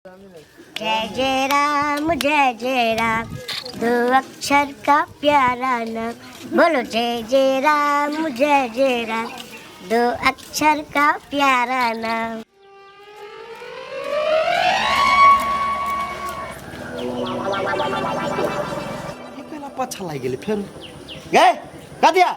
जय राम दो अक्षर का प्यारा नाम बोलो जय राम दो अक्षर का प्यारा नाम। पछा लागि गेले फेर गए कादिया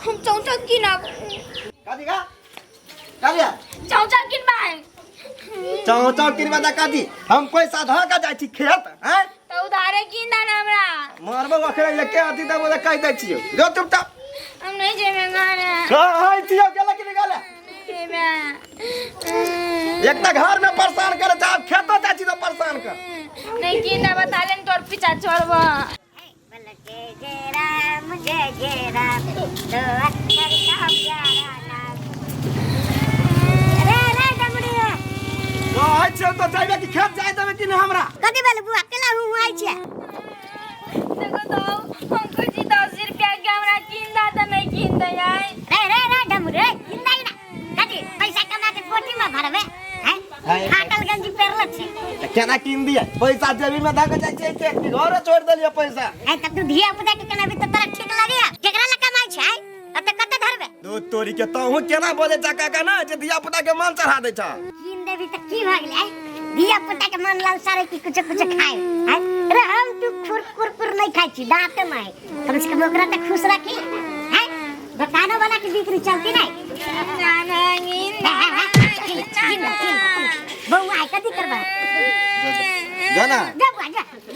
हम चौचा किना कादिया कादिया चौचा किनबा चौचा किनबा दा कादी हम पैसा ध का जाइ छी खेत हैं तो उधारे किना ना हमरा मारबो अखरे लेके आती त बोले कह दै छियो जो चुपचाप हम नहीं जेबे गाने हां तियो गेला कि निकाले एक त घर में परेशान करे छ खेतो जाइ छी तो परेशान कर नहीं किना बता लेन तोर पीछा छोड़बो जय राम दो अक्षर का प्यारा नाम। रे डमड़िया तो आइ छ तो जाइबे कि खेत जाय देबे कि न हमरा कथि बोले बुआ केला हूं आइ छ देखो तो हमको जी 10 रुपया के हमरा किंदा त नहीं किंदा यार रे डमड़े किंदा ही ना कथि पैसा कमा के कोठी में भरबे हैं फाटल गंजी पेरल छ केना किन दिए पैसा जेबी में धक जाइ छै के घर छोड़ देलिए पैसा ए त तू धिया पुता के केना भी त तोरा ठीक लागे केकरा ला कमाई छै त कते धरबे दो तोरी के तहु केना बोले चका का ना जे धिया पुता के मन चढ़ा दे छ किन देबी त की भ गेलै धिया पुता के मन लाल सारे की कुछ खाए हैं रे हम तू कुरकुर नहीं खाई छी दांत में कम से कम ओकरा त खुश रखी हैं दुकानों वाला की बिक्री चलती नहीं बउआ आई कथि करबा जाना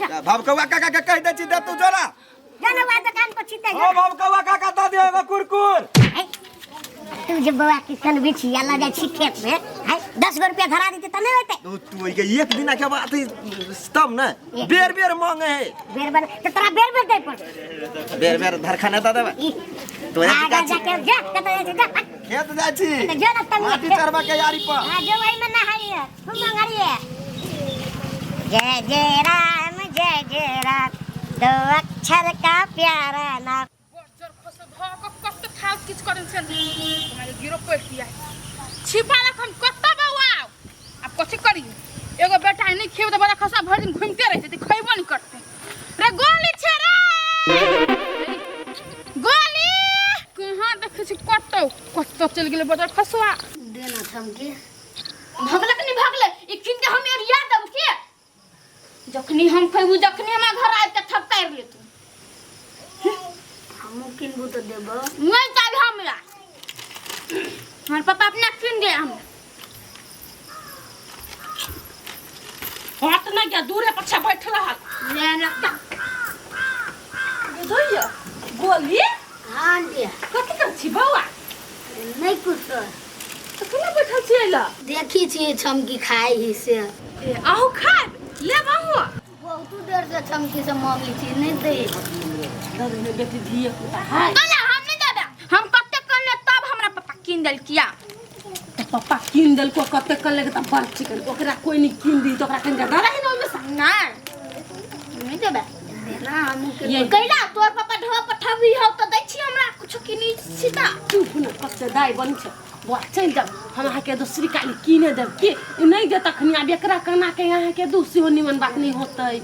जा भवकवा काका के कह दे छी दे तू जोरा जाना वा दुकान पर छिते ओ भवकवा काका द दियो कुरकुर तू जे बउआ के कन बिछी आला जा छी खेत में है 10 रुपया धरा देते त नहीं होते तू के एक दिन के बात तब ना बेर मांगे है बेर त तोरा बेर दे पड़ बेर धरखाने द देबे तो आगा जाके जा कत जा खेत जा छी त जा न तनी हाथी चरबा के यारी पर हां जो वही में नहाई है हम मंगारी है जय राम दो अक्षर का प्यारा नाम। कत खास किछ करन छ हमारे गिरो पड़ दिया छिपा रखन कत बउआ अब कथि करी एगो बेटा नहीं खेब त बड़ा खसा भर दिन घूमते रहते त खइबो नहीं करते रे गोली छ रे गोली कहां देखे छी कत चल गेले बड़ा खसवा देना थमके भगले कि नहीं भगले ई किन के हम यार याद अब के जखनी हम खइबू जखनी हमरा घर आब के ठपकाइर ले तू हमू किनबू तो देबो नहीं चाहे हमरा हमारे पापा अपना किन दे हम हाथ ना क्या दूर है पछा बैठ रहा ले ना जोइया गोली हां दे कथि कर छी बउआ नहीं कुछ तो केना बैठल छी एला देखी छी छमकी खाई ही से ए आहू खा ले बउआ बहुत देर से छमकी से मांगली थी नहीं दे दादी ने बेटी दिए पुता है ना हम नहीं देबे हम कत्ते कर ले तब हमरा पापा किन देल किया तो पापा किन देल को कत्ते कर ले त बड़ चिकन ओकरा कोई नहीं किन दी तो ओकरा किन दे रही न ओमे ना नहीं देबे देना हमू के ये कैला तोर पापा ढो पठावी हो त दै छी हमरा कुछ किनी सीता तू न कत्ते दाई बन छ वो चल जा हम आके दूसरी काली किने देब के नहीं दे तखनी अब एकरा कना के यहाँ के दूसरी हो निमन बात नहीं होतै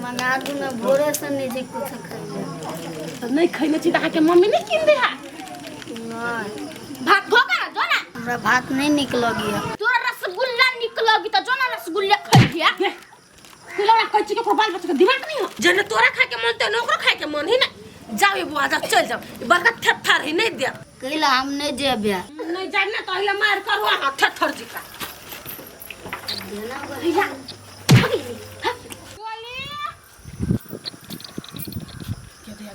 मना दू न भोरे से नहीं जे कुछ खाई तो नहीं खइने छी त के मम्मी नहीं किन दे हा नहीं भात धोका जो ना हमरा भात नहीं निकलगी है तोरा रसगुल्ला निकलगी त जो ना रसगुल्ला खइ दिया कुलरा कह छी के बाल बच्चा के दिमाग नहीं हो जने तोरा खाए के मन त नोकरो खाए के मन ही ना जाओ ये बुआ जा चल जाओ बड़का थरथर ही नहीं दे कैला हम नहीं जेबे नहीं जाने तो हिला मार करू हां थरथर जी का देना हिला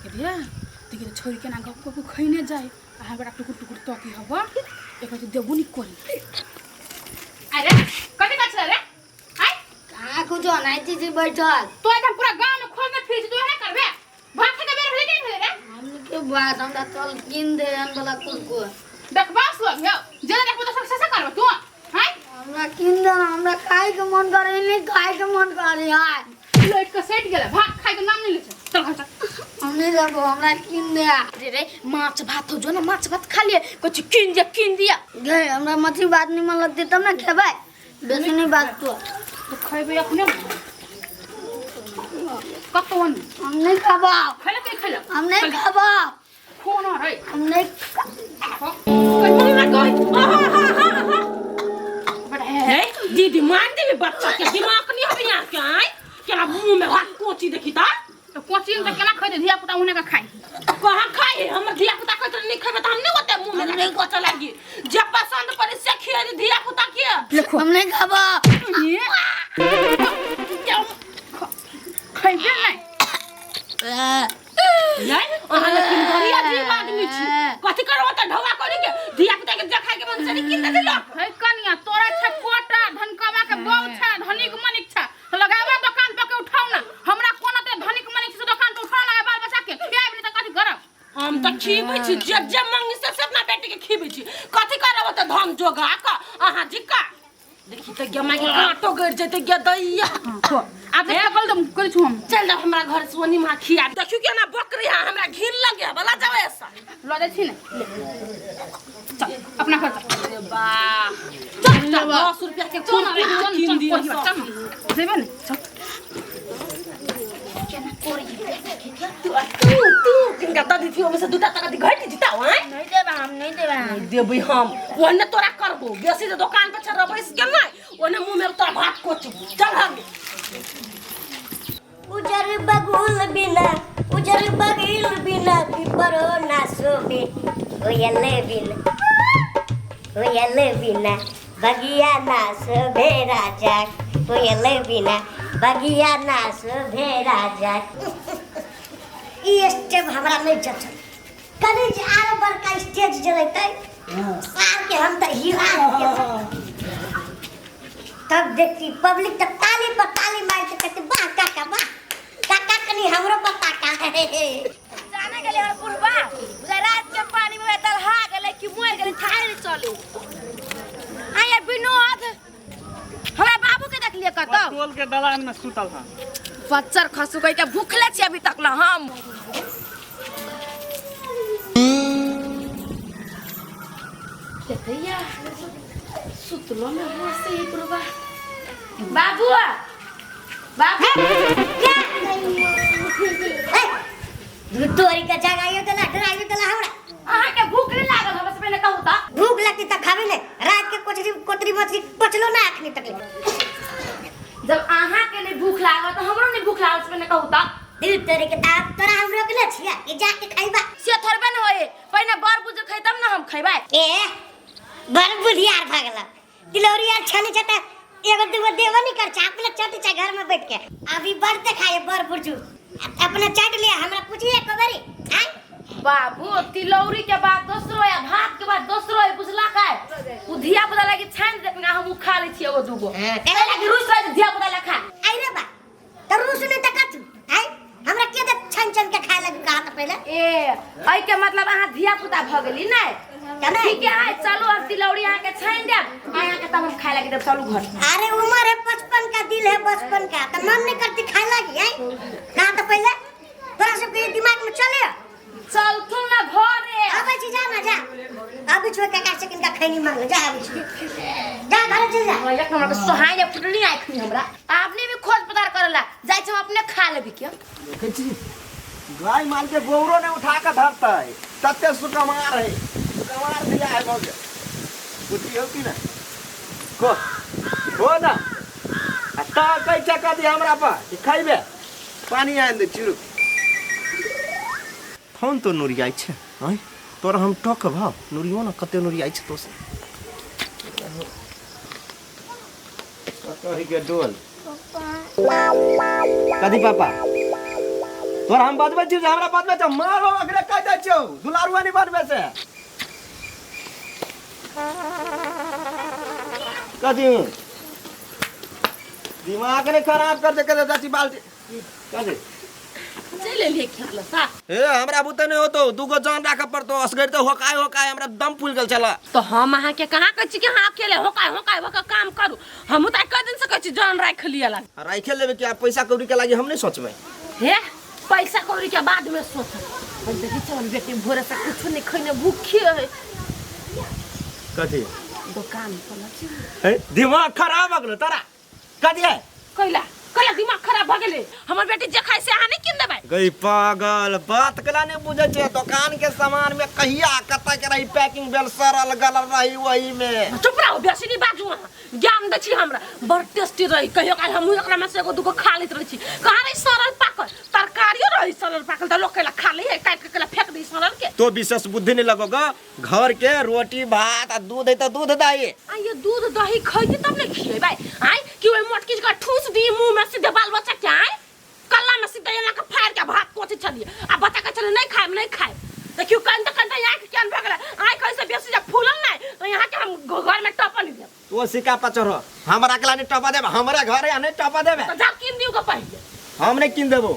के दिया देखि छोरी के ना गप को खइने जाए आ बड़ा टुकुर टुकुर तो की हबा एक तो देबो नहीं कोरी अरे कथि कर छ रे हाय कहां कुछ नहीं थी बैठल तो एकदम पूरा गांव में खोल में फिर तू ना करबे भात के बेर भेले नहीं भेले रे हमनी के बात हमरा चल किन दे अन वाला कुरकुर देखबास लग हो जे देखबो तो सब से करबो तू हाय हमरा किन दे हमरा खाए के मन करे नहीं खाए के मन करे हाय लाइट का सेट गेला भात खाए के नाम नहीं ले चल घर हम नहीं देबो हमरा किन दे रे माछ भात हो जो ना माछ भात खा लिए कुछ किन दिया गे हमरा मछली बात नहीं मन लगती तब ना खेबै बेसनी बात तो तो खइबे अपने कतवन हम नहीं खाबो खइले के खइले हम नहीं खाबो कौन है हम नहीं कहीं ना कोई हे दीदी मान दे बच्चा के दिमाग नहीं हबे यहाँ के आय केना मुंह में हाथ कोची देखी ता तो कोचिंग में केना खइ दे धिया पुता उन्हें का खाई कहां खाए हम धिया पुता कहत नहीं खाबे त हम नहीं होते मुंह में नहीं कोचा लागी जे पसंद पड़े से खिया दे धिया पुता के हम नहीं खाबो खइबे नहीं यार अहाँ लेकिन बढ़िया जीव आदमी छी कथि करबो त ढवा करी के धिया पुता के देखाय के मन से किन दे लो है कनिया तोरा छ कोटा धन कमा के बहु छ धनिक मनिक छ लगावा दुकान पे के उठाऊ ना हमरा कोना ते धनिक मनिक से दुकान पे उठा लगा बाल बच्चा के आबि त कथि करब हम त खीबै छी जे मंगी से अपना बेटी के खीबै छी कथि करबो त धन जोगा का अहाँ जिका देखि त गमा के काटो गड़ जते गे दैया आप कल तुम कर छु हम चल जा हमरा घर से ओनी मा खिया देखियो केना बकरी हमरा घिन लगे बला जावे ऐसा लो दे छी ने चल अपना घर अरे बा चल 10 रुपया के कोन किन दियो जेबे ने चल तू किनका दादी थियो में से दुटा टका दी घट जिता हैं नहीं देबा देबै हम ओने तोरा करबो बेसी जे दुकान पे छरबै के नहीं ओने मुंह में तोरा भात कोच चल हम उजर बगुल बिना पिपरो ना सोबे होयले बिना बगिया ना सोबे राजा होयले बिना बगिया ना सोबे राजा ई स्टेप हमरा नहीं चल कनी जे आरो बड़का स्टेज जरैतै सार के हम त हिला तब देखती पब्लिक तब ताली पर ताली मार के कहते वाह काका कनी हमरो पता का है जाने गेले हम पुलवा रात के पानी में तलहा गेले कि मोर गेले थार चले आ यार विनोद हमरा बाबू के देख लिए कतो टोल के दलान में सुतल हां बच्चर खसु कह के भूखले छी अभी तक ला हम देखैया सुतलो में हो से ही पुलवा बाबू क्या तोरी का जगाइयो त ना डराइयो त ना हमरा अहाँ के भूख नहीं लागल हम से पहले कहू ता भूख लगती त खाबे ले रात के कोतरी मछली पचलो ना अखनी तक जब अहाँ के नहीं भूख लागल तो हमरो नहीं भूख लागल से पहले कहू ता दिल तोरे के दाब तोरा हम रोकले छिया कि जाके खाइबा से थरबे न होए पहले बर बुझ खैतम ना हम खैबा ए बर बुढ़ियार भागला तिलौरी यार छानी छटा एगो दूगो देव नहीं कर चा अपने चटी चा घर में बैठ के अभी बढ़ते खाए बर बुझू अपने चट लिया हमरा पूछिए कबरी हैं बाबू तिलौरी के बाद दोसरो या भात के बाद दोसरो है बुझला का उ धिया पुता लागी छान दे ना हम खा लै छी एगो दूगो कहला लागी रुस रह धिया पुता ला खा आई रे बा त रूस ने त कछु हैं हमरा के दे छन के खाए लगी कहा त पहले ए आई के मतलब अहाँ धिया पुता भ गेली नै कने ठीक है चलो हम तिलौरी यहाँ के छान दे आया के तब हम खाए लगे चलो घर अरे उम्र है 55 का दिल है 55 का त मन नहीं करती खाए लगी हैं कहा त पहले तोरा सब के दिमाग में चले चल तू ना घर रे अब छी जा ना जा अभी छोड़ के काट सेकंड का खैनी मांग ले जा अभी जा घर चल जा एक नंबर के सोहाई ने फुटली आखनी हमरा आपने भी खोज पतार करला जाय छ अपने खा लेबी के गाय माल के गोबरो ने उठा के धरतै तत्ते सुकमार है सुकमार दिया है भौज बुद्धि होती ना को ना आता कई टका दे हमरा पर खाइबे पानी आन दे चिरु फोन तो नोरियाइ छै हैं तोरा हम टक भाव नोरियो ना कते नोरियाइ छै तो से कतरी के डोल कदी पापा तोरा हम बजबै छी हमरा बजबै छ मारो अगले कह दै छौ दुलारुआ नहीं बजबै से कदी दिमाग ने खराब कर दे के जाची बाल्टी कदी चले ले खेला सा ए हमरा बुते नहीं होतो दुगो जान राख पड़तो असगर तो होकाय हमरा दम फूल गेल चला तो हम अहाँ के कहां कहै छी कि हां अकेले होकाय काम करू हम त क दिन से कहै छी जान राख लियाला राखे लेबे कि पैसा कौड़ी के लागि हम नहीं सोचबै हे पैसा कौड़ी के बाद में सोच हम देखि चल बेटी भोरे से कुछ नहीं खइने भूखी है कथी दुकान पर छी है दिमाग खराब हो गेल तारा कथी है कैला कैला दिमाग खराब भ गेले हमर बेटी जे खाइ से अहाँ नहीं किन देबै गई पागल बात कला नहीं बुझे छे दुकान के सामान में कहिया कता के रही पैकिंग बेल सरल गलल रही वही में चुप रहो बेसी नहीं बाजू अहाँ ज्ञान दै छी हमरा बड़ टेस्टी रही कहियो काल हम एकरा में से एगो दुगो खा लेत रही छी कहाँ रही सरल पाकल तरकारियो रही सरल पाकल त लोग कैला खा ले काट के कैला फेंक दी सरल के तो विशेष बुद्धि नहीं लगोगा घर के रोटी भात आ दूध है तो दूध दाई आ ये दूध दही खइती तब नहीं खिए भाई आई कि ओइ मोटकी का ठूस दी मुंह में सीधे बाल बच्चा के आए कल्ला में सीधे एना के फाड़ के भात कोची चलिए आ बच्चा के चले नहीं खाए देखियो कंटा यहाँ के केन भगला आई कैसे बेसी जा फूलल नहीं तो यहाँ के हम घर में टपा नहीं दे तो सिक्का पचर हमरा अकेला नहीं टपा देबे हमरा घर है नहीं टपा देबे तो जा किन दियो के पहिले हम नहीं किन देबो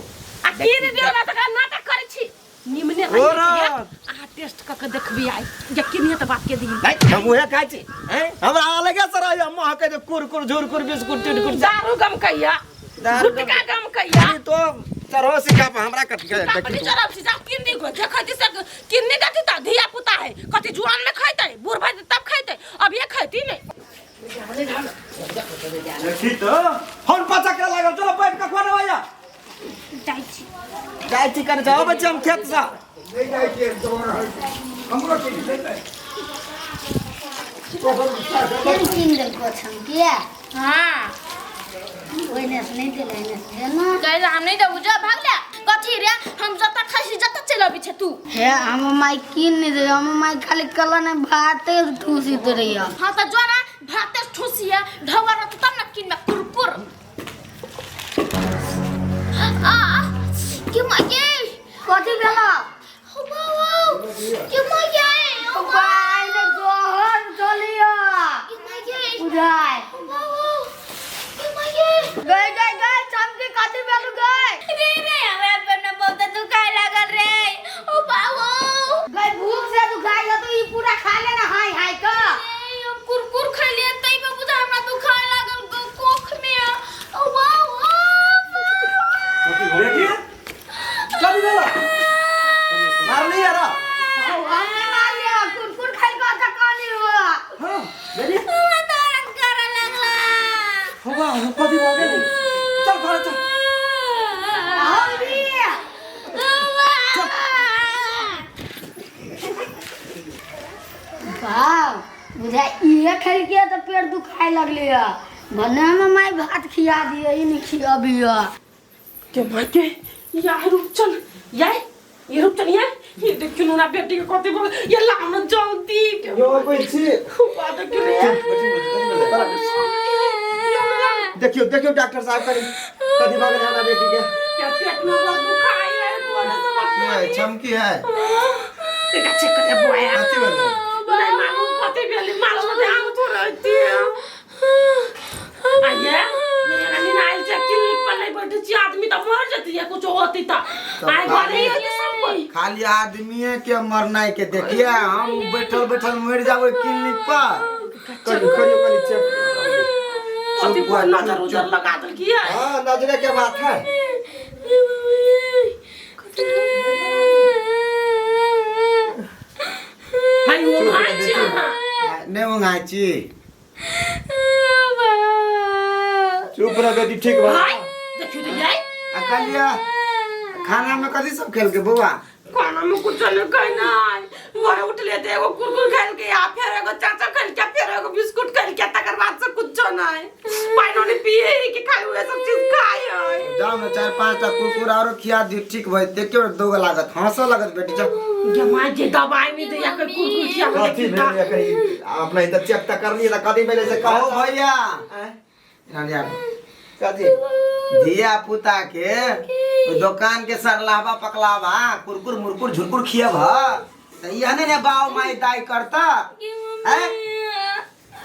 आ किन दियो ना त नाटक करे छी निमने आ टेस्ट क के देखबी आई जे किनिए त बात के दी नहीं हम उहे खाइ छी हैं हमरा अलगे से रही मोह के जो कुरकुर झुरकुर बिस्कुट टिटकुट दारू गम कहिया दारू गुटका गम कहिया तो चरो सिक्का पर हमरा कट के अपनी तरफ से जा किन दी को देखति से किन्ने दती त धिया पुता है कति जुआन में खाइते बूढ़ भाई तब खाइते अब ये खाइती नहीं देखी तो फोन पचा के लागल चलो बैठ के खाना भैया जाई छी कर जाओ बच्चे हम खेत सा तीन दिन को छमकिया हां ओइने से नहीं दिले ने देना कैसे हम नहीं देबू जा भाग ले कथी रे हम जता खसी जता चलबी छ तू हे हम माई किन नहीं दे हम माई खाली कला ने भाते ठूसी दे रही है हां त जोरा भाते ठुसिया ढवर त तब न किन में कुरकुर आ के मगे कथी भेला हो बाबू के मगे ओ भाई ने जोहर चलिया के मगे उधाय हो बाबू के मगे गए चमकी कथी भेलु गए रे हमरा पे न बहुत दुखाई लागल रे ओ बाबू गए भूख से दुखाई तो ई पूरा खा लेना हाय का हम कुरकुर खइले तई पे बुझा हमरा दुखाई लागल कोख में ओ बाबू देखिए चल गेला मार नहीं यार हमने मार लिया कुरकुर खाई का त कानी हुआ हां देखिए हमरा दर्द करे लागला होगा कभी हो गए चल घर चल हौरी वाह बुझा ये खेल के तो पेट दुखाए लगले है भने में माई भात खिया दिए ई नहीं खियाबिया के माके यार रुक चल यार ये रुक चल यार ये देखियो ना बेटी के कते बोल ये लाम जल्दी यो कोई छी बात करे देखियो डॉक्टर साहब कभी भाग रहा है बेटी के क्या पेट में बहुत दुखाई है तो ये चमकी है ते का चेक करे बोया अच्छी बात है नहीं मालूम कते बेली मालूम है हम तो रहती है आया ये ना आइल चेक क्लिनिक पर नहीं बैठे छी आदमी तो मर जती है कुछ होती था आए घर नहीं होती सब कोई खाली आदमी के मरनाई के देखिए हम बैठल मर जावे क्लिनिक पर करियो चेक अति को नजर उजर लगा दल किया हां नजरे के बात है हाय वो भाई ने मंगाची चुप रह बेटी ठीक बा हाय देखियो रे याई अकलिया खाना में कथी सब खेल के बउआ खाना में कुछ नहीं कहना मोरे उठ लेते एगो कुरकुर खाइल के या फिर एगो चाचा खाइल के फिर एगो बिस्कुट खाइल के तकर बाद से कुछ नहीं पानी नहीं पिए के खाए हुए सब चीज खाए जाओ ना 4-5 टा कुकुर और खिया दी ठीक भई देखियो दो गो लागत हंसो लागत बेटी जा ये मां जे दवाई नहीं दिया कोई कुरकुर खिया में कथी भेल कहीं अपना इधर चेक त करनी है कदी पहले से कहो कहो भैया रानिया कदी धिया पुता के दुकान के सरलावा पकलावा कुरकुर मुरकुर झुरकुर खियब त यहने ने बाव माई दाई करता हैं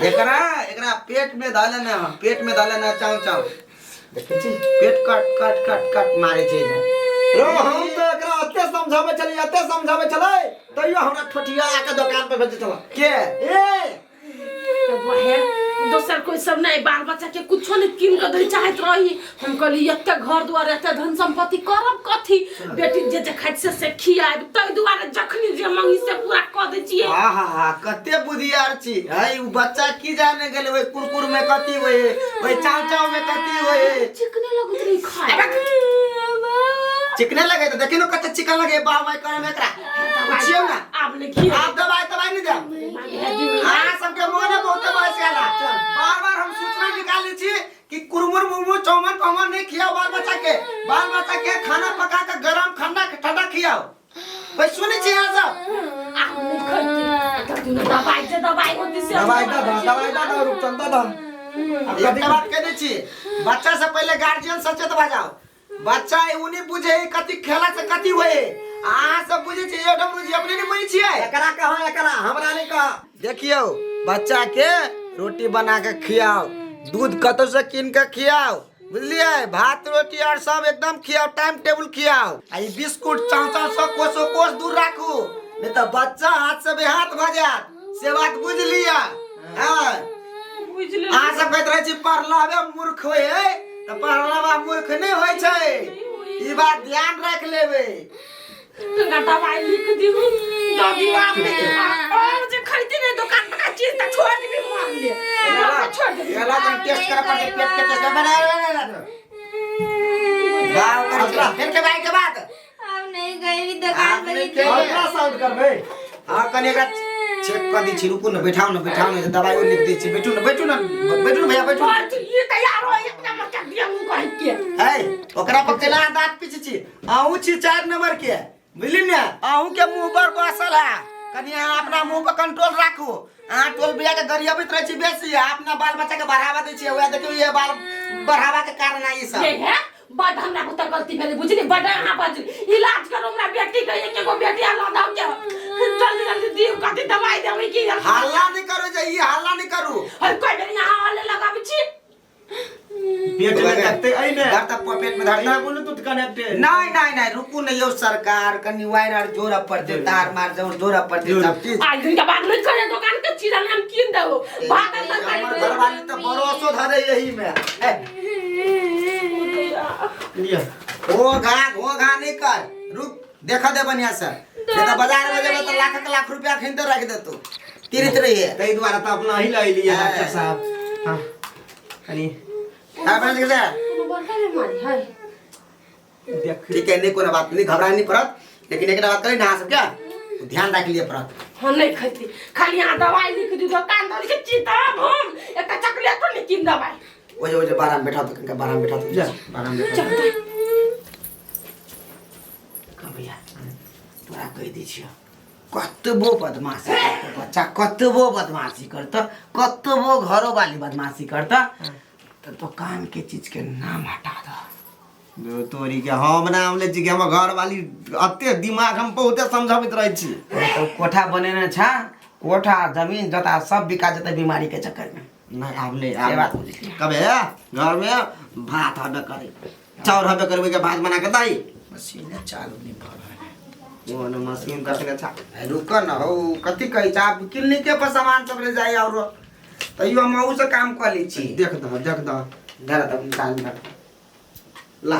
एकरा पेट में डाले ना चाव देखै छी पेट कट मारे छै रो हम तो एकरा अते समझावे चले तइयो हमरा ठठिया के दुकान पे भेज चला के तो वो है दोसर कोई सब नहीं बाल बच्चा के कुछो नहीं किन के दे चाहत रही हम कहली एते घर दुआर एते धन संपत्ति करब कथी बेटी जे खाइत से खियाब तै दुआरे जखनी जे मंगी से पूरा क दे छिए आहा कते बुधियार छी हई उ बच्चा की जाने गेले ओइ कुरकुर में कथी होए ओइ चाव चाव में कथी होए चिकने लगत रही खाए चिकने लगे तो देखिनो कते चिकन लगे बा मैं करे में एकरा पूछियो ना आप ने खिया आप दवाई नहीं दे हां सबके मोने बहुत बस आला बार-बार हम सूचना निकाली छी कि कुरमुर मुरमुर चौमन पमन नहीं खियाओ बाल बच्चा के खाना पका के गरम ठंडा खियाओ भाई सुनी छी यहां सब आप ने खइते तो दवाई होती से दवाई दा रुक चलता दा अब कभी बात कह दी छी बच्चा से पहले गार्जियन सचेत भ जाओ बच्चा उनी बुझे कथी खेला से कथी होए आ सब बुझे छी ये डमरू जी अपने नहीं बुझी छिए एकरा कहां एकरा हमरा नहीं कह देखियो बच्चा के रोटी बना के खियाओ दूध कतो से किन के खियाओ बुझलिए भात रोटी और सब एकदम खियाओ टाइम टेबल खियाओ आ ई बिस्कुट चांचा सब कोस दूर राखू नहीं तो बच्चा हाथ से बेहाथ भ जात से बात बुझ लिया हां बुझ ले आ सब कहत रहे छी पढ़लावे मूर्ख होए त पढ़लावा मूर्ख नहीं होय छै ई बात ध्यान रख लेबे ना दवाई लिख दी दादी आपने और जे खरीदी नहीं दुकान पर का चीज त छोड़ दी मार ले छोड़ दे एला तुम टेस्ट कर पर पेट के टेस्ट बना गाओ कर फिर के भाई के बात अब नहीं गई दुकान पर ही अल्ट्रासाउंड करबे हां कने का चेक कर दी छी रुकू ना बैठाओ ना दवाई वो लिख दी छी बैठू ना भैया बैठू और ये तैयार हो एक नंबर का दिया मुंह कह के है ओकरा पकेला दांत पीछे छी आऊ छी 4 नंबर के बुझली ना आऊ के मुंह पर बसल है कनी अपना मुंह पर कंट्रोल राखू आ टोल बिया के गरियाबित रह छी बेसी अपना बाल बच्चा के बढ़ावा दै छी ओया देखियो ये बाल बढ़ावा के कारण आई सब ये है बड़ हमरा को तो गलती भेले बुझली बड़ हां बाज इलाज करो हमरा बेटी के एक एगो बेटी ला दाऊ के जल्दी दियो कथि दवाई देबै की हल्ला नहीं करो जे ई हल्ला नहीं करू हर कोई बेरी यहां वाले लगाबै छी पेट में लगते आई ने धरता पेट में धरता बोलो तो कनेक्ट नहीं रुकू नहीं यो सरकार कनी वायर और जोर पर दे तार मार जोर पर दे सब चीज आज दिन के बाद नहीं करे दुकान के चीज हम किन देबो भाग अंदर हमर घर वाली तो भरोसा धरे यही में लिया ओ घा नहीं कर रुक देखा दे बढ़िया से नहीं तो बाजार में जेबे तो लाख रुपया खरीद रख दे तू तिरत रही है तई द्वारा तो अपना ही लाई लिया डॉक्टर साहब हां कनी हां बन के बड़का बीमारी है देख ठीक है नहीं कोई बात नहीं घबराने नहीं पड़त लेकिन एक बात करी ना सब क्या ध्यान रख लिए पड़त हम नहीं खाती खाली यहाँ दवाई लिख दी दुकान धर के चीता हम एक चॉकलेट तो नहीं किन दवाई वो बारह में बैठा तो कनका बारह में बैठा तो जा बारह में बैठा का भैया तोरा कह दी छियो कतबो बदमाशी करता बच्चा कतबो बदमाशी करता कतबो घरो वाली बदमाशी करता तो दुकान के चीज के नाम हटा दो तोरी के हम नाम ले छी कि हम घर वाली अत्ते दिमाग हम बहुते समझावित रह छी तो कोठा बनेने छा कोठा जमीन जता सब बिका जता बीमारी के चक्कर में नहीं आवले ये बात बुझी कबे घर में भात हबे करे चाउर हबे करबे के भात बना के दाई मशीन चालू नहीं कर रहा वो न मशीन का से था है रुक न हो कथी कहि छ आप क्लिनिक के पर सामान सब ले जाई और तइयो हम उ से काम कर ली छी देख द धर त निकाल ला